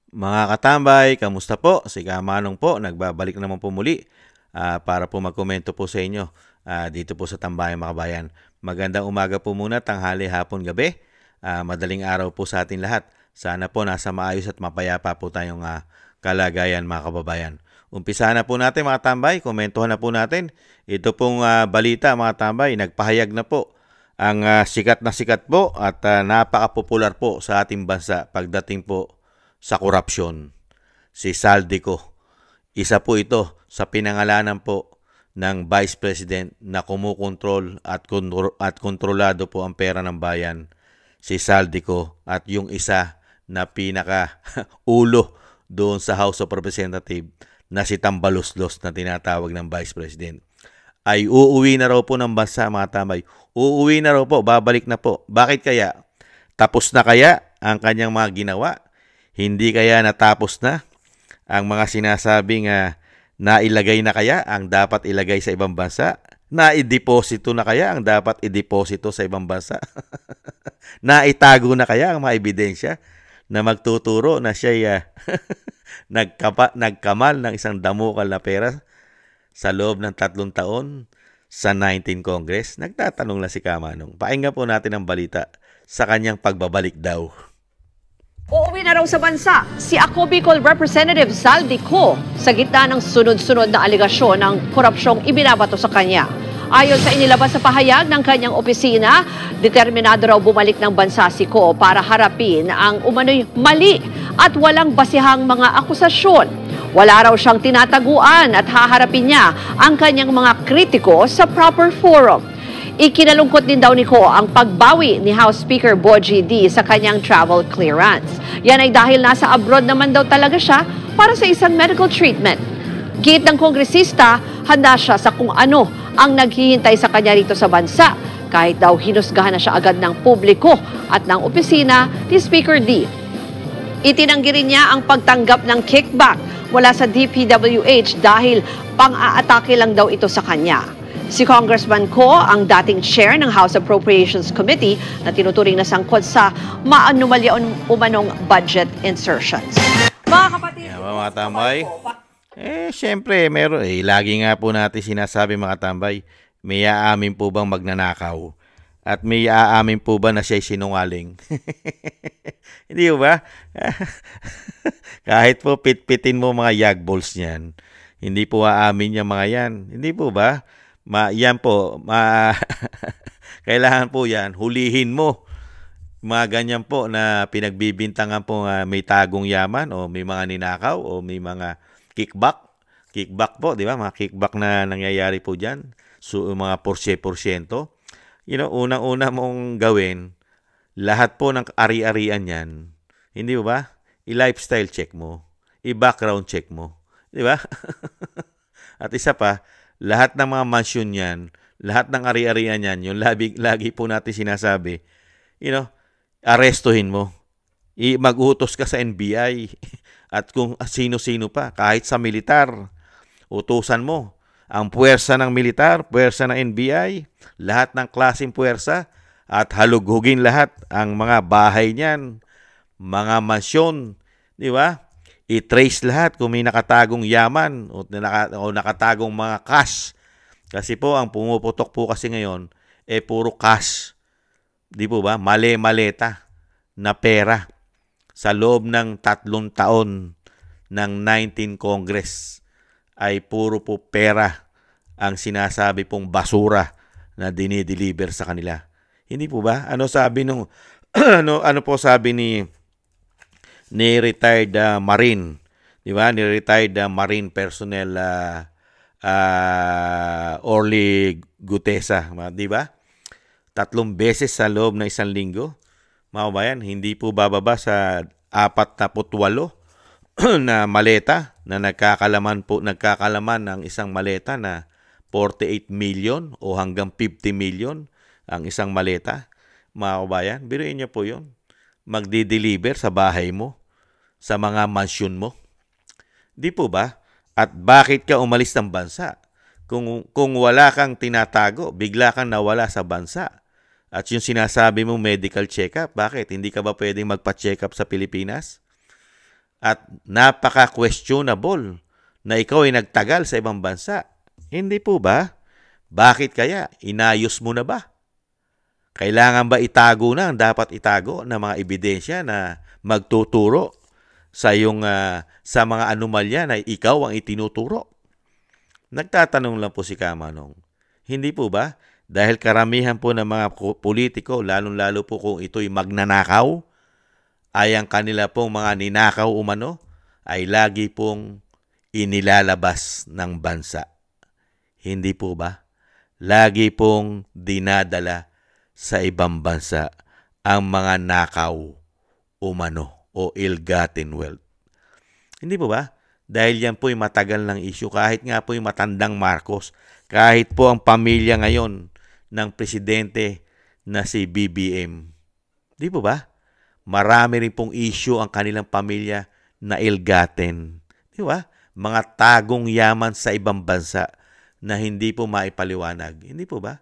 Mga katambay, kamusta po? Si Kamanong po, nagbabalik naman po muli para po magkomento po sa inyo dito po sa Tambayang Makabayan. Magandang umaga po muna, tanghali, hapon, gabi. Madaling araw po sa atin lahat. Sana po nasa maayos at mapayapa po tayong kalagayan mga kababayan. Umpisa na po natin mga tambay, komentuhan na po natin. Ito pong balita mga tambay, nagpahayag na po ang sikat na sikat po at napaka-popular po sa ating bansa pagdating po sa korupsyon. Si Saldico, isa po ito sa pinangalanan po ng Vice President na kumukontrol at kontrolado po ang pera ng bayan. Si Saldico at yung isa na pinaka ulo doon sa House of Representatives na si Tambaluslos na tinatawag ng Vice President. Ay uuwi na raw po ng bansa mga tambay. Uuwi na raw po, babalik na po. Bakit kaya? Tapos na kaya ang kanyang mga ginawa? Hindi kaya natapos na ang mga sinasabing nailagay na kaya ang dapat ilagay sa ibang bansa? Naideposito na kaya ang dapat ideposito sa ibang bansa? Naitago na kaya ang mga ebidensya na magtuturo na siya nagkamal ng isang damukal na pera sa loob ng 3 taon sa 19 Congress? Nagtatanong lang si Kamanong. Pakinggan po natin ang balita sa kanyang pagbabalik daw. Uuwi na raw sa bansa si Ako Bicol Representative Saldico sa gitna ng sunod-sunod na aligasyon ng korupsyong ibinabato sa kanya. Ayon sa inilabas sa pahayag ng kanyang opisina, determinado raw bumalik ng bansa si Ko para harapin ang umano'y mali at walang basihang mga akusasyon. Wala raw siyang tinataguan at haharapin niya ang kanyang mga kritiko sa proper forum. Ikinalungkot din daw ni Ko ang pagbawi ni House Speaker Bogie D sa kanyang travel clearance. Yan ay dahil nasa abroad naman daw talaga siya para sa isang medical treatment. Git ng kongresista, handa siya sa kung ano ang naghihintay sa kanya rito sa bansa, kahit daw hinusgahan na siya agad ng publiko at ng opisina ni Speaker D. Itinanggi rin niya ang pagtanggap ng kickback mula sa DPWH dahil pang-aatake lang daw ito sa kanya. Si Congressman Ko ang dating chair ng House Appropriations Committee na tinuturing na sangkot sa maanumalya umanong budget insertions. Mga kapatid, mga tambay. Siyempre, meron. Lagi nga po natin sinasabi mga tambay, may aamin po bang magnanakaw? At may aamin po ba na siya'y sinungaling? Hindi ba? Kahit po pitpitin mo mga yagballs niyan, hindi po aamin yung mga yan. Hindi po ba? Yan po, kailangan po yan, hulihin mo. Mga ganyan po na pinagbibintangan po may tagong yaman o may mga ninakaw o may mga kickback. Kickback po, di ba? Mga kickback na nangyayari po dyan. So, mga porsyento. Unang-una mong gawin, lahat po ng ari-arian yan. Hindi ba? I-lifestyle check mo. I-background check mo. Di ba? At isa pa, lahat ng mga mansyon yan, lahat ng ari-arian yan, yung lagi po natin sinasabi, arestuhin mo. Mag-utos ka sa NBI at kung sino-sino pa, kahit sa militar, utusan mo. Ang puwersa ng militar, puwersa ng NBI, lahat ng klaseng puwersa, at halughugin lahat ang mga bahay niyan, mga mansyon, di ba? I-trace lahat kung may nakatagong yaman o nakatagong mga cash. Kasi po, ang pumuputok po kasi ngayon, puro cash. Di po ba? Maleta na pera sa loob ng 3 taon ng 19 Congress ay puro po pera ang sinasabi pong basura na dinideliver sa kanila. Hindi po ba? Ano sabi nung ano po sabi ni retired Marine, di ba? Ni retired Marine personnel Orly Gutesa, di ba? 3 beses sa loob ng 1 linggo. Mga kabayan, hindi po bababa sa 48 na maleta na nagkakalaman ng isang maleta na 48 million o hanggang 50 million ang isang maleta. Mga kabayan, biruin niyo po yun. Magdi-deliver sa bahay mo, sa mga mansyon mo. Di po ba? At bakit ka umalis ng bansa? Kung wala kang tinatago, bigla kang nawala sa bansa. At yung sinasabi mong medical check-up, bakit? Hindi ka ba pwedeng magpa-check-up sa Pilipinas? at napaka-questionable na ikaw ay nagtagal sa ibang bansa. Hindi po ba? Bakit kaya? Inayos mo na ba? Kailangan ba itago na ang dapat itago na mga ebidensya na magtuturo sa sa mga anomalya na ikaw ang itinuturo? Nagtatanong lang po si Kamanong. Hindi po ba? Dahil karamihan po ng mga politiko, lalong-lalo po kung ito'y magnanakaw, ay ang kanila pong mga ninakaw umano ay lagi pong inilalabas ng bansa. Hindi po ba? Lagi pong dinadala sa ibang bansa ang mga nakaw umano o ill-gotten wealth. Hindi po ba? Dahil yan po'y matagal ng issue, kahit nga po'y matandang Marcos, kahit po ang pamilya ngayon ng presidente na si BBM. Di po ba? Marami rin pong issue ang kanilang pamilya na ill-gotten. Di ba? Mga tagong yaman sa ibang bansa na hindi po maipaliwanag. Hindi po ba?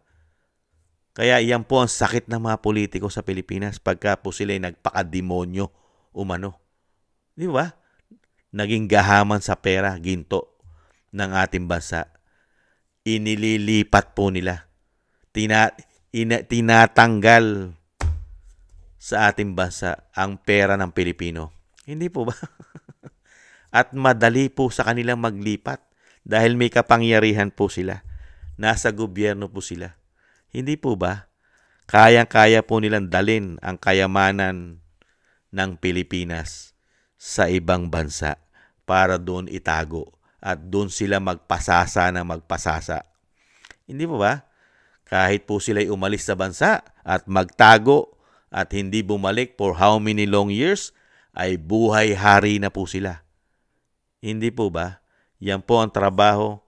Kaya yan po ang sakit ng mga politiko sa Pilipinas pagka po sila'y nagpakademonyo umano. Di ba? Naging gahaman sa pera, ginto ng ating bansa. Inililipat po nila. Tinatanggal sa ating bansa ang pera ng Pilipino. Hindi po ba? At madali po sa kanilang maglipat dahil may kapangyarihan po sila. Nasa gobyerno po sila. Hindi po ba? Kayang-kaya po nilang dalin ang kayamanan ng Pilipinas sa ibang bansa para doon itago at doon sila magpasasa na magpasasa. Hindi po ba? Kahit po sila'y umalis sa bansa at magtago at hindi bumalik for how many long years, ay buhay hari na po sila. Hindi po ba? Yan po ang trabaho,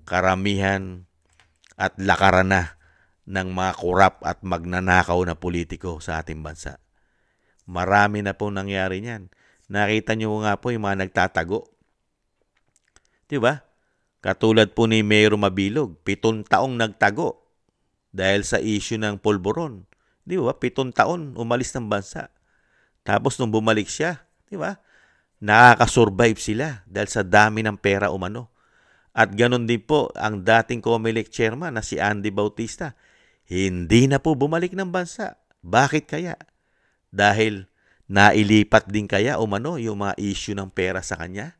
karamihan at lakaran na ng mga korap at magnanakaw na politiko sa ating bansa. Marami na po nangyari niyan. Nakita niyo nga po yung mga nagtatago. Di ba? Katulad po ni Mayor Mabilog, 7 taong nagtago dahil sa issue ng pulburon. Di ba? 7 taon umalis ng bansa. Tapos nung bumalik siya, di ba? Nakakasurvive sila dahil sa dami ng pera umano. At ganun din po ang dating COMELEC chairman na si Andy Bautista. Hindi na po bumalik ng bansa. Bakit kaya? Dahil nailipat din kaya umano yung mga issue ng pera sa kanya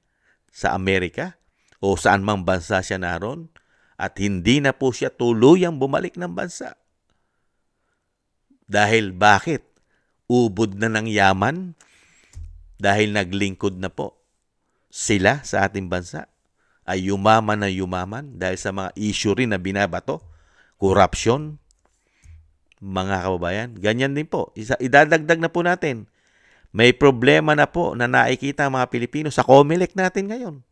sa Amerika o saan mang bansa siya naroon at hindi na po siya tuluyang bumalik ng bansa. Dahil bakit? Ubod na ng yaman dahil naglingkod na po sila sa ating bansa ay yumaman na yumaman dahil sa mga issue rin na binabato, corruption, mga kababayan. Ganyan din po. Idadagdag na po natin. May problema na po na nakikita ang mga Pilipino sa COMELEC natin ngayon.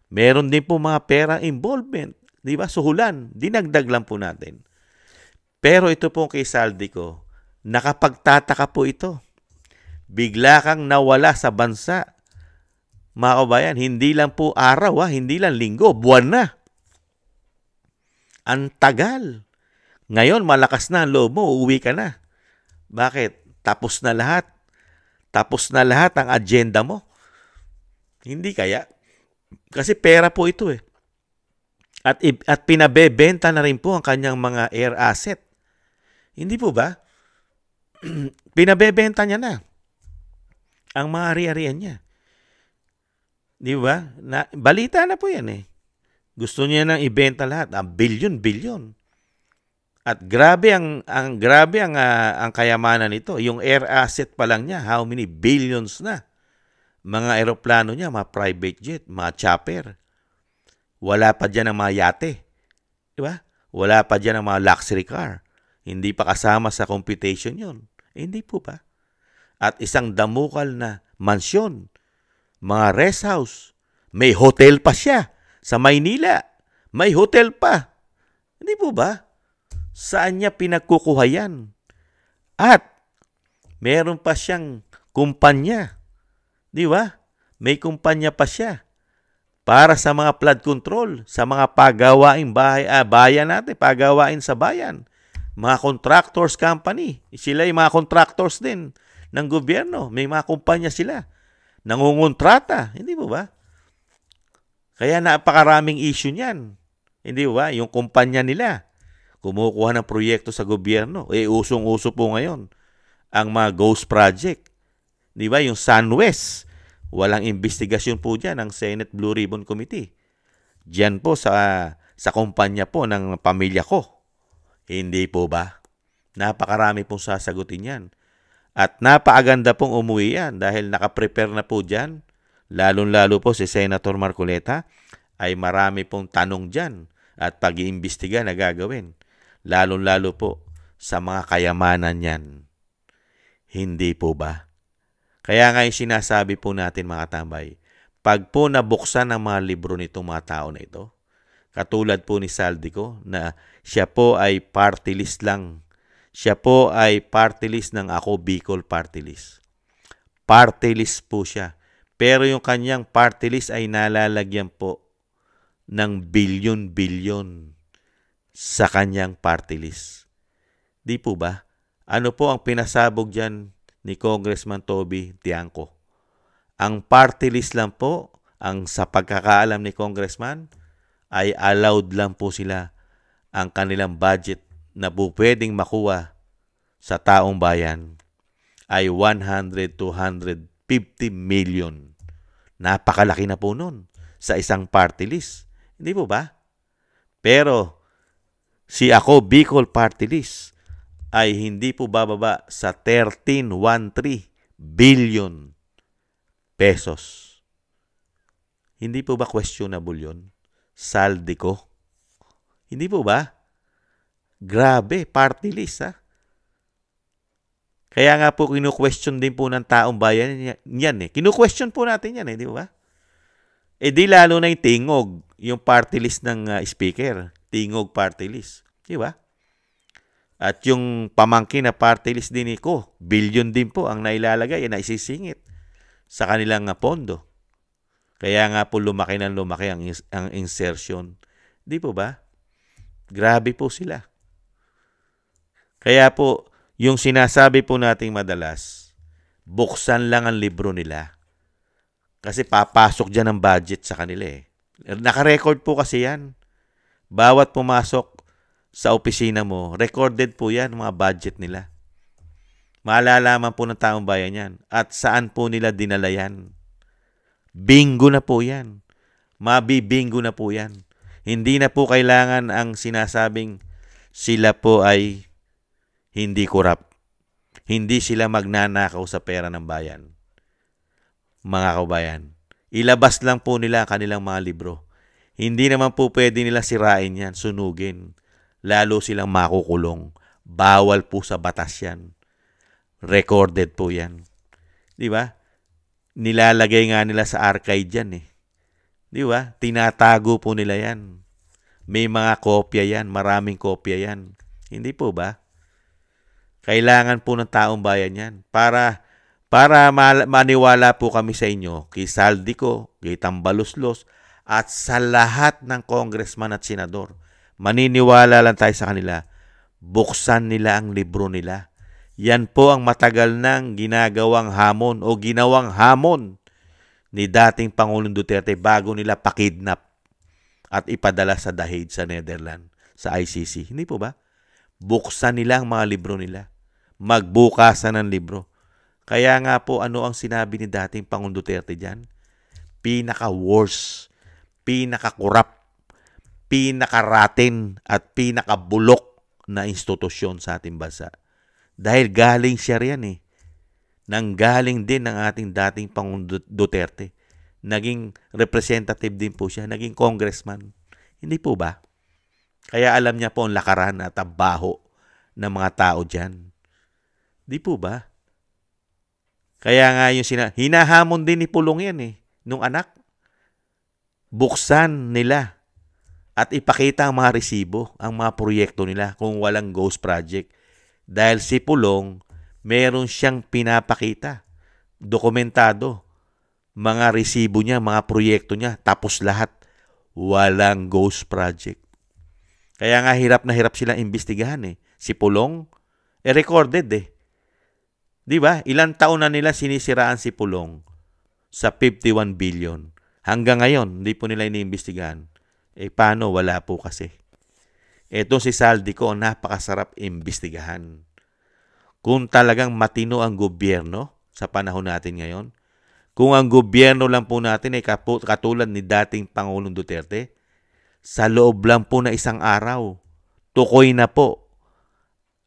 Meron din po mga pera involvement. Di ba? Suhulan. Dinagdag lang po natin. Pero ito po kay Saldico, nakapagtataka po ito. Bigla kang nawala sa bansa. Mga kababayan, hindi lang po araw, hindi lang linggo, buwan na. Ang tagal. Ngayon, malakas na ang loob mo, uuwi ka na. Bakit? Tapos na lahat. Tapos na lahat ang agenda mo. Hindi kaya? Kasi pera po ito eh. At pinabebenta na rin po ang kanyang mga air asset. Hindi po ba? Pinabebenta niya na ang mga ari-arian niya. Di ba? Balita na po yan eh. Gusto niya nang ibenta lahat. Ang bilyon-bilyon. At grabe ang kayamanan nito. Yung air asset pa lang niya, how many billions na. Mga eroplano niya, mga private jet, mga chopper. Wala pa dyan ang mga yate. Di ba? Wala pa dyan ang mga luxury car. Hindi pa kasama sa computation yon. Hindi po ba? At isang damukal na mansyon, mga rest house. May hotel pa siya sa Maynila. May hotel pa. Hindi po ba? Saan niya pinagkukuha yan? At meron pa siyang kumpanya. Di ba? May kumpanya pa siya para sa mga flood control, sa mga pagawaing bayan natin, pagawain sa bayan. Mga contractors company. Sila yung mga contractors din ng gobyerno. May mga kumpanya sila nangungontrata, hindi po ba? Kaya napakaraming issue niyan. Hindi ba? Yung kumpanya nila, kumukuha ng proyekto sa gobyerno. Usong-uso po ngayon ang mga ghost project. Di ba? Yung SunWest, walang investigasyon po dyan ng Senate Blue Ribbon Committee. Diyan po sa kumpanya po ng pamilya ko. Hindi po ba? Napakarami pong sasagutin yan. At napakaganda pong umuwi yan dahil nakaprepare na po dyan. Lalong-lalo po si Senator Marcoleta ay marami pong tanong dyan at pag-iimbestiga na gagawin. Lalong-lalo po sa mga kayamanan yan. Hindi po ba? Kaya nga yung sinasabi po natin mga tambay, pag po nabuksan ang mga libro nitong mga tao na ito, katulad po ni Saldico na siya po ay party list lang. Siya po ay party list ng Ako Bicol Party List. Party list po siya. Pero yung kanyang party list ay nalalagyan po ng bilyon-bilyon sa kanyang party list. Di po ba? Ano po ang pinasabog dyan ni Congressman Toby Tiangco? Ang party list lang po, ang sa pagkakaalam ni Congressman, ay allowed lang po sila ang kanilang budget na po pwedeng makuha sa taong bayan ay 100 to 150 million. Napakalaki na po nun sa isang party list. Hindi po ba? Pero si Ako Bicol Party List ay hindi po bababa sa 13 billion pesos. Hindi po ba questionable yun? Saldico? Hindi po ba? Grabe, party list ha? Kaya nga po kinu-question din po ng taong bayan yan eh. Kinu-question po natin yan eh, di ba? Eh di lalo na yung tingog, yung party list ng speaker. Tingog party list. Di ba? At yung pamangkin na party list din ni Ko, billion din po ang nailalagay, naisisingit sa kanilang pondo. Kaya nga po lumaki ng lumaki ang insertion. Di po ba? Grabe po sila. Kaya po, yung sinasabi po nating madalas, buksan lang ang libro nila. Kasi papasok dyan ang budget sa kanila eh. Naka-record po kasi yan. Bawat pumasok sa opisina mo, recorded po yan, mga budget nila. Malalaman po ng taong bayan yan. At saan po nila dinala yan. Bingo na po yan. Mabibingo na po yan. Hindi na po kailangan ang sinasabing sila po ay hindi korap. Hindi sila magnanakaw sa pera ng bayan. Mga kabayan, ilabas lang po nila kanilang mga libro. Hindi naman po pwede nila sirain yan, sunugin. Lalo silang makukulong. Bawal po sa batas yan. Recorded po yan. Di ba? Nilalagay nga nila sa archive yan eh. Di ba? Tinatago po nila yan. May mga kopya yan. Maraming kopya yan. Hindi po ba? Kailangan po ng taong bayan yan. Para maniwala po kami sa inyo, kay Saldico, kay Tambaluslos, at sa lahat ng congressman at senador. Maniniwala lang tayo sa kanila. Buksan nila ang libro nila. Yan po ang matagal nang ginagawang hamon o ginawang hamon ni dating Pangulong Duterte bago nila pakidnap at ipadala sa The Hague sa Netherlands, sa ICC. Hindi po ba? Buksan nila ang mga libro nila. Magbukasan ng libro. Kaya nga po ano ang sinabi ni dating Pangulong Duterte dyan? Pinaka-worst, pinaka-corrupt, pinaka-ratin at pinaka-bulok na institusyon sa ating bansa. Dahil galing siya riyan eh. Nanggaling din ng ating dating Pangulong Duterte. Naging representative din po siya. Naging congressman. Hindi po ba? Kaya alam niya po ang lakaran at ang baho ng mga tao dyan. Di po ba? Kaya nga yung hinahamon din ni Pulong yan eh. Nung anak. Buksan nila at ipakita ang mga resibo, ang mga proyekto nila kung walang ghost project. Dahil si Pulong, meron siyang pinapakita. Dokumentado. Mga resibo niya, mga proyekto niya, tapos lahat. Walang ghost project. Kaya nga hirap na hirap silang imbestigahan eh. Si Pulong, recorded eh. Di ba? Ilang taon na nila sinisiraan si Pulong. sa 51 billion. Hanggang ngayon, hindi po nila iniimbestigahan. Paano? Wala po kasi. Ito si Saldico, napakasarap imbestigahan. Kung talagang matino ang gobyerno sa panahon natin ngayon, kung ang gobyerno lang po natin ay katulad ni dating Pangulong Duterte, sa loob lang po na isang araw, tukoy na po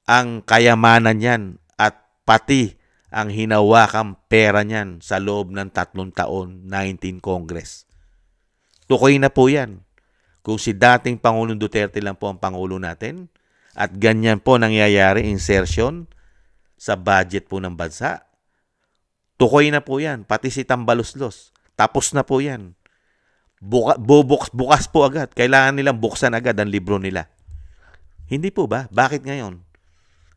ang kayamanan niyan at pati ang hinawakang pera niyan sa loob ng 3 taon, 19 Congress. Tukoy na po yan. Kung si dating Pangulong Duterte lang po ang Pangulo natin at ganyan po nangyayari, insertion sa budget po ng bansa, tukoy na po yan. Pati si Tambaluslos. Tapos na po yan. Bukas po agad. Kailangan nilang buksan agad ang libro nila. Hindi po ba? Bakit ngayon?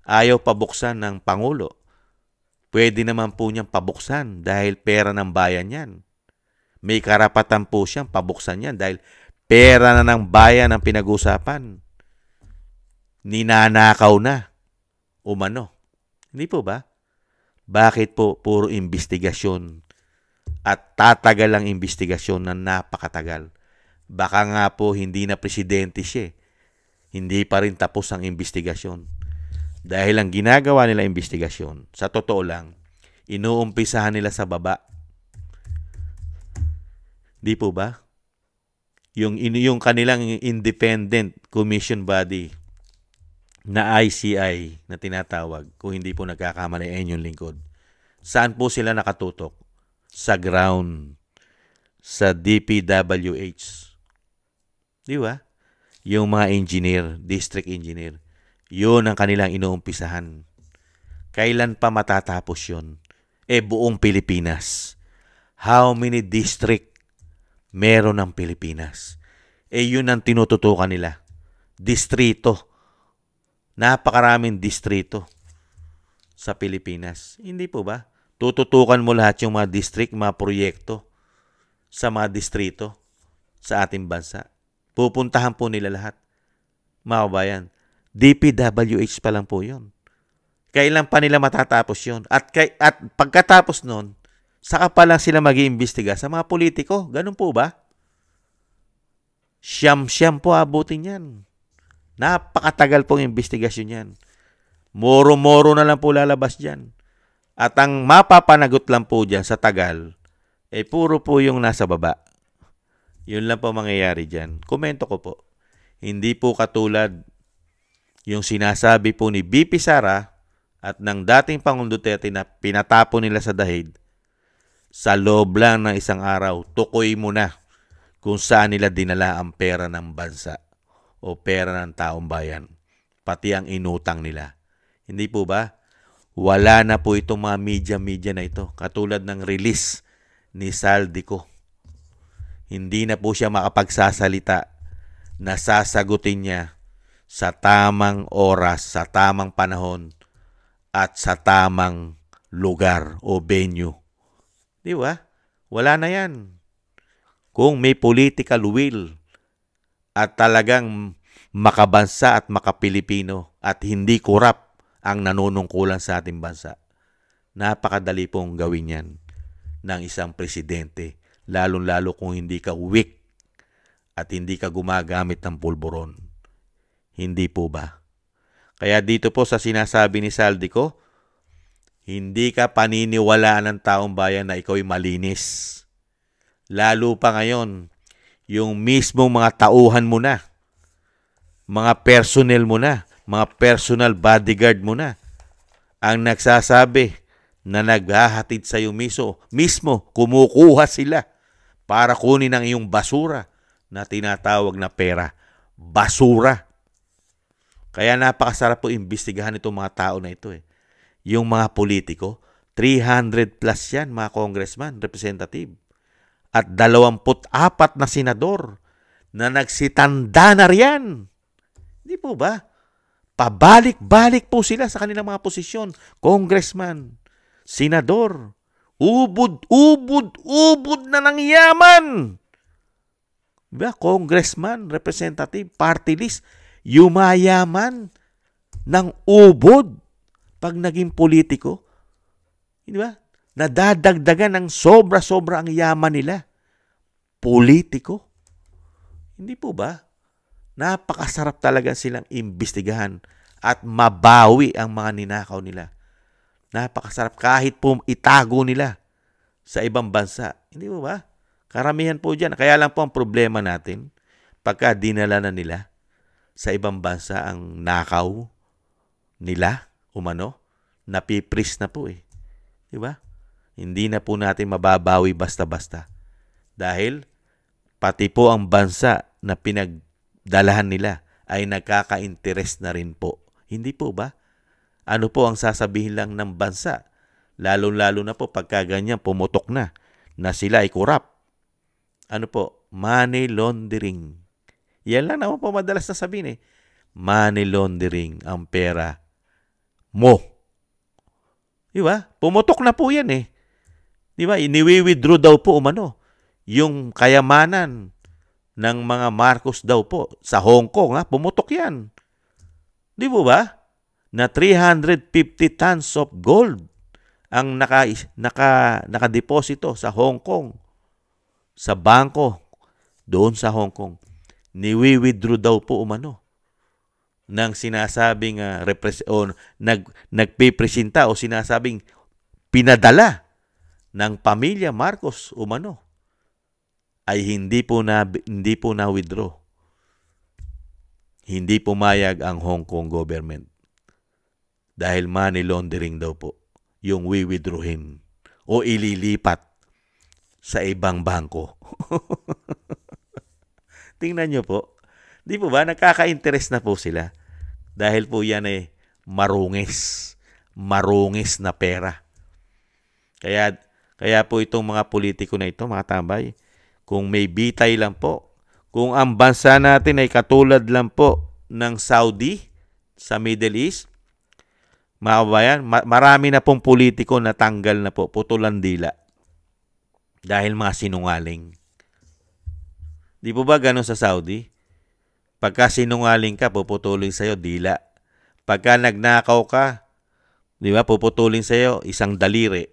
Ayaw pabuksan ng Pangulo. Pwede naman po niyang pabuksan dahil pera ng bayan yan. May karapatan po siyang pabuksan yan dahil pera na ng bayan ang pinag-usapan. Ninanakaw na. Umano. Hindi po ba? Bakit po puro investigasyon at tatagal ang investigasyon na napakatagal? Baka nga po hindi na presidente siya. Hindi pa rin tapos ang investigasyon. Dahil ang ginagawa nila investigasyon, sa totoo lang, inuumpisahan nila sa baba. Di po ba? Yung kanilang independent commission body na ICI na tinatawag, kung hindi po nagkakamali ay yung lingkod. Saan po sila nakatutok? Sa ground. Sa DPWH. Di ba? Yung mga engineer, district engineer. Yun ang kanilang inuumpisahan. Kailan pa matatapos yun? Buong Pilipinas. How many district meron ng Pilipinas? Yun ang tinututukan nila. Distrito. Napakaraming distrito sa Pilipinas. Hindi po ba? Tututukan mo lahat yung mga district, mga proyekto sa mga distrito sa ating bansa. Pupuntahan po nila lahat. Mga kabayan, DPWH pa lang po yun. Kailan pa nila matatapos yun? At pagkatapos nun, saka pa lang sila mag-iimbestiga sa mga politiko. Ganun po ba? Siyam-siyam po abutin yan. Napakatagal pong investigasyon yan. Moro-moro na lang po lalabas dyan. At ang mapapanagot lang po dyan sa tagal, puro po yung nasa baba. Yun lang po mangyayari dyan. Komento ko po. Hindi po katulad yung sinasabi po ni BP Sara at ng dating Pangulong Duterte na pinatapo nila sa dahig. Sa loob lang ng isang araw, tukoy mo na kung saan nila dinala ang pera ng bansa o pera ng taong bayan, pati ang inutang nila. Hindi po ba? Wala na po itong mga media na ito, katulad ng release ni Saldico. Hindi na po siya makapagsasalita na sasagutin niya sa tamang oras, sa tamang panahon, at sa tamang lugar o venue. Di ba? Wala na yan. Kung may political will at talagang makabansa at makapilipino at hindi korap ang nanunungkulan sa ating bansa, napakadali pong gawin yan ng isang presidente, lalong-lalo kung hindi ka weak at hindi ka gumagamit ng pulburon. Hindi po ba? Kaya dito po sa sinasabi ni Saldico, hindi ka paniniwalaan ng taong bayan na ikaw ay malinis. Lalo pa ngayon, yung mismong mga tauhan mo na, mga personnel mo na, mga personal bodyguard mo na, ang nagsasabi na naghahatid sa iyo mismo, kumukuha sila para kunin ang iyong basura na tinatawag na pera. Basura. Kaya napakasarap po imbestigahan itong mga tao na ito. Yung mga politiko, 300 plus yan, mga congressman, representative. At 24 na senador na nagsitanda na riyan. Hindi po ba? Pabalik-balik po sila sa kanilang mga posisyon. Congressman, senador, ubod na ng yaman. Diba? Congressman, representative, party list, yumayaman ng ubod pag naging politiko. Di ba? Nadadagdagan ng sobra-sobra ang yaman nila. Politiko. Hindi po ba? Napakasarap talaga silang imbestigahan at mabawi ang mga ninakaw nila. Napakasarap kahit po itago nila sa ibang bansa. Hindi po ba? Karamihan po dyan. Kaya lang po ang problema natin, pagka dinala na nila sa ibang bansa ang nakaw nila, umano, napipris na po eh. Di ba? Hindi na po natin mababawi basta-basta. Dahil pati po ang bansa na pinagdalahan nila ay nagkaka-interest na rin po. Hindi po ba? Ano po ang sasabihin lang ng bansa? Lalo-lalo na po pagka ganyan pumutok na sila ay corrupt. Ano po? Money laundering. Yan lang naman po madalas na sabihin eh. Money laundering ang pera mo. Di ba? Pumutok na po yan eh. Di ba? Iniwi-withdraw daw po umano yung kayamanan ng mga Marcos daw po sa Hong Kong. Ha? Pumutok yan. Di po ba? Na 350 tons of gold ang nakadeposito sa Hong Kong, sa bangko doon sa Hong Kong. Niwi-withdraw daw po umano ng sinasabing nagpipresenta o sinasabing pinadala ng pamilya Marcos umano ay hindi po na withdraw. Hindi pumayag ang Hong Kong government. Dahil money laundering daw po yung withdrawin o ililipat sa ibang bangko. Tingnan nyo po. Di po ba? Nakaka-interest na po sila. Dahil po yan ay marungis. Marungis na pera. Kaya po itong mga politiko na ito, mga tambay, kung may bitay lang po, kung ang bansa natin ay katulad lang po ng Saudi sa Middle East, mga kabayan, marami na pong politiko na tanggal na po, putulan dila. Dahil mga sinungaling. Di po ba ganun sa Saudi? Pagka sinungaling ka, puputulin sa'yo dila. Pagka nagnakaw ka, di ba, puputulin sa'yo isang daliri.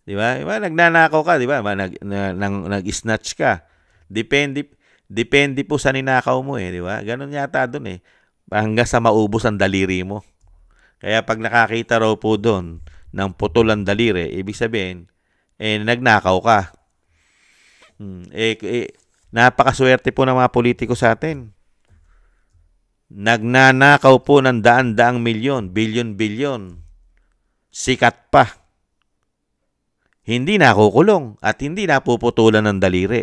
Di ba? Nagnanakaw ka, di ba? Nag-snatch ka. Depende po sa ninakaw mo eh, di ba? Ganun yata dun eh. Hanggang sa maubos ang daliri mo. Kaya pag nakakita raw po doon ng putulan daliri, ibig sabihin, nagnakaw ka. Napakaswerte po ng mga politiko sa atin. Nagnanakaw po ng daan-daang milyon, bilyon-bilyon. Sikat pa. Hindi nakukulong at hindi napuputulan ng daliri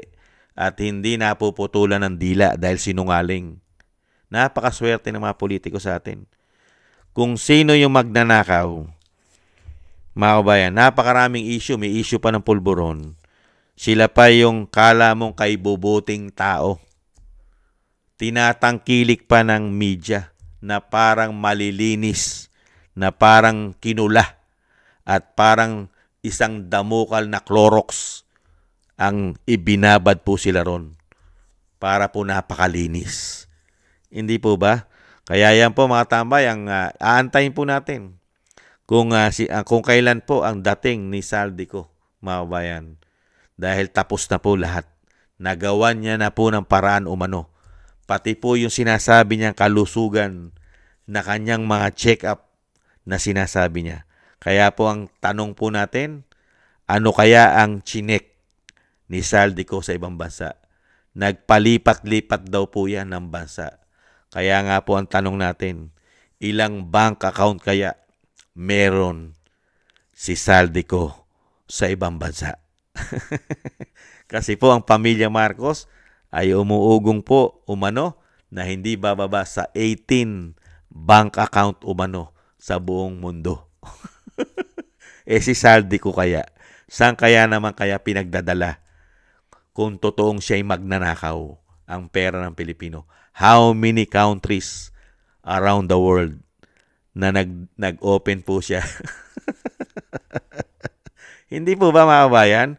at hindi napuputulan ng dila dahil sinungaling. Napakaswerte ng mga politiko sa atin. Kung sino yung magnanakaw, mga kabayan, napakaraming issue. May issue pa ng pulburon. Sila pa yung kala mong kaibubuting tao. Tinatangkilik pa ng media na parang malilinis, na parang kinula, at parang isang damukal na Clorox ang ibinabad po sila ron para po napakalinis. Hindi po ba? Kaya yan po mga tambay, aantayin po natin kung kailan po ang dating ni Saldico, mga kabayan. Dahil tapos na po lahat. Nagawan niya na po ng paraan umano. Pati po yung sinasabi niyang kalusugan na kanyang mga check-up na sinasabi niya. Kaya po ang tanong po natin, ano kaya ang chinek ni Saldico sa ibang bansa? Nagpalipat-lipat daw po yan ng bansa. Kaya nga po ang tanong natin, ilang bank account kaya meron si Saldico sa ibang bansa? Kasi po ang pamilya Marcos ay umuugong po umano na hindi bababa sa 18 bank account umano sa buong mundo. Si Saldico kaya, saan kaya naman kaya pinagdadala kung totoong siya'y magnanakaw ang pera ng Pilipino? How many countries around the world na nag-open po siya? Hindi po ba mga kabayan?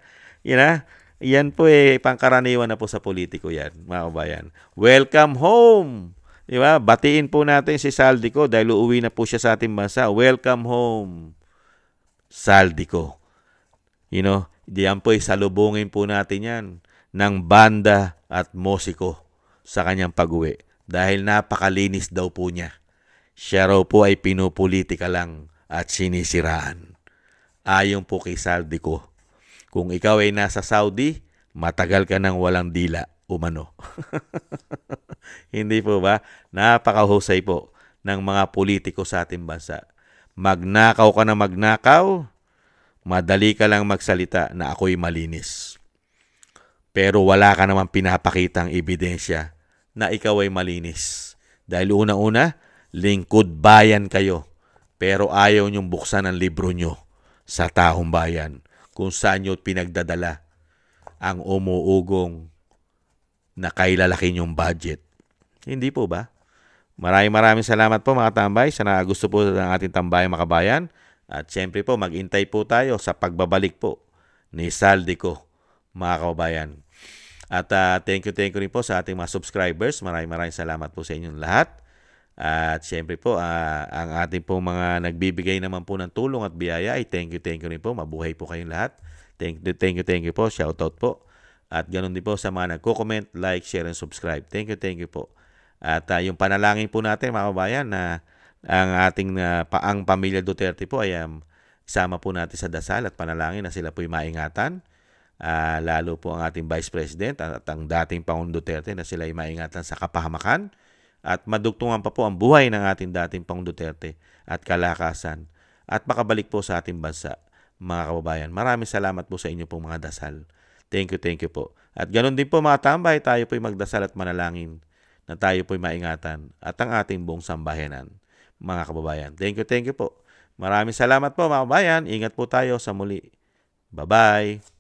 Yan po pangkaraniwan na po sa politiko yan, mga kabayan. Welcome home! Di ba? Batiin po natin si Saldico dahil uuwi na po siya sa ating bansa. Welcome home, Saldico. Diyan po salubungin po natin yan ng banda at musiko sa kanyang pag-uwi. Dahil napakalinis daw po niya. Siya raw po ay pinupolitika lang at sinisiraan. Ayon po kay Saldico, kung ikaw ay nasa Saudi, matagal ka nang walang dila, umano. Hindi po ba? Napakahusay po ng mga politiko sa ating bansa. Magnakaw ka na magnakaw, madali ka lang magsalita na ako'y malinis. Pero wala ka naman pinapakitang ebidensya na ikaw ay malinis. Dahil una-una, lingkod bayan kayo. Pero ayaw niyong buksan ang libro niyo sa taong bayan kung saan niyo pinagdadala ang umuugong na kailalaki niyong budget. Hindi po ba? Maraming salamat po mga tambay sa gusto po ng ating tambayang makabayan. At syempre po, mag-intay po tayo sa pagbabalik po ni Saldico, mga kababayan. At thank you rin po sa ating mga subscribers. Maraming salamat po sa inyong lahat. At syempre po, ang ating po mga nagbibigay naman po ng tulong at biyaya ay thank you rin po. Mabuhay po kayong lahat. Thank you po. Shoutout po. At ganoon din po sa mga nagko-comment, like, share, and subscribe. Thank you po. At yung panalangin po natin mga kabayan na ang ating ang pamilya Duterte po ay isama po natin sa dasal at panalangin na sila po'y maingatan. Lalo po ang ating Vice President at ang dating Pangulong Duterte na sila ay maingatan sa kapahamakan. At madugtungan pa po ang buhay ng ating dating Pangulong Duterte at kalakasan at makabalik po sa ating bansa, mga kababayan. Maraming salamat po sa inyo pong mga dasal. Thank you po. At ganoon din po mga tambay, tayo po'y magdasal at manalangin na tayo po'y maingatan at ang ating buong sambayanan, mga kababayan. Thank you po. Maraming salamat po mga kababayan. Ingat po tayo sa muli. Bye-bye.